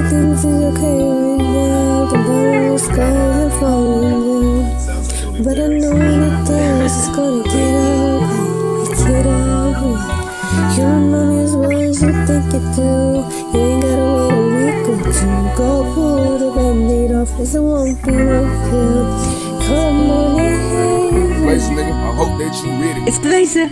things is okay right now. The blue skies are falling down, but I know when it does, it's gonna get ugly. Get ugly. You don't know me as well as you think you do. You ain't gotta wait a week or two. Go pull the band-aid off, 'cause it won't be worth it. Come on in. Blazer, nigga, I hope that you ready. It's Blazer.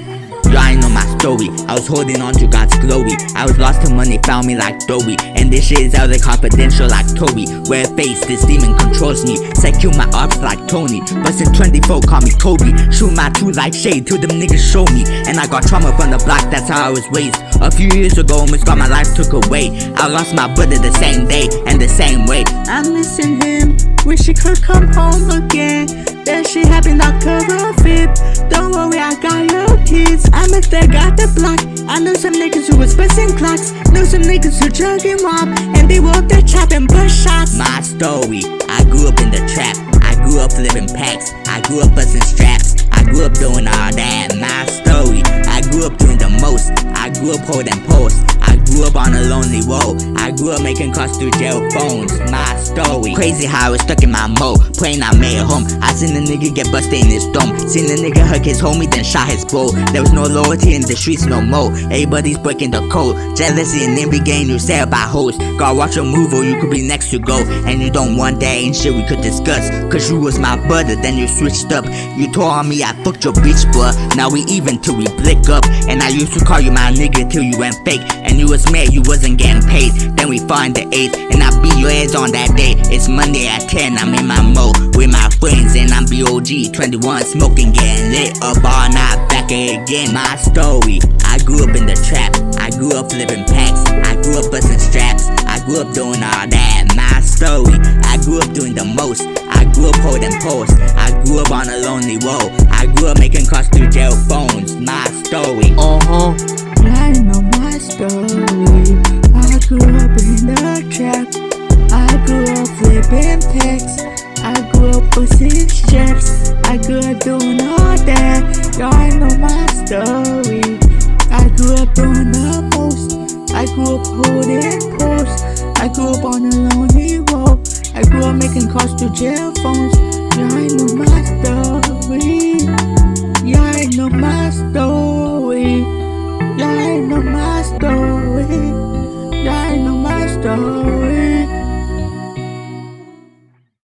You ain't know my story. I was holding on to God's glory. I was lost till money found me like Dory. And this shit is out of confidential like Toby. Wear a face, this demon controls me. Secure my ops like Tony. Bustin' 24, call me Kobe. Shoot my true like shade till them niggas show me. And I got trauma from the block, that's how I was raised. A few years ago, almost got my life took away. I lost my brother the same day and the same way. I'm missing him, wish he could come home again. That shit happened October 5th. Don't worry, I got your kids. I'm at the got the block. I know some niggas who was busting clocks. Know some niggas who drug and rob, and they walk the trap and push shots. My story, I grew up in the trap. I grew up flipping packs. I grew up busting straps. I grew up doing all that. My story, I grew up doing the most. I grew up holding posts. I grew up on a lonely road. I grew up making calls through jail phones. My story, crazy how I was stuck in my mode. Praying I made it home. I seen a nigga get busted in his dome. Seen a nigga hug his homie, then shot his bro. There was no loyalty in the streets no more. Everybody's breaking the code. Jealousy in every game you sell by hoes. Gotta watch your move or you could be next to go. And you don't want that ain't shit we could discuss. Cause you was my brother, then you switched up. You told on me I fucked your bitch, bruh. Now we even till we blick up. And I used to call you my nigga till you went fake. And you was mad you wasn't getting paid. Then we find the 8th, and I beat your ass on that day. It's Monday at 10, I'm in my mode with my friends, and I'm BOG 21, smoking, getting lit up all night, back again. My story, I grew up in the trap. I grew up flipping packs. I grew up busting straps. I grew up doing all that. My story, I grew up doing the most. I grew up holding posts. I grew up on a lonely road. I grew up making calls through jail phones. My story. I know my story. I grew up in the trap. I grew up flipping packs. I grew up busting straps. I grew up doing all that. Y'all know my story. I grew up doing the most. I grew up holding posts. I grew up on a lonely road. I grew up making calls to jail phones. Y'all know my story.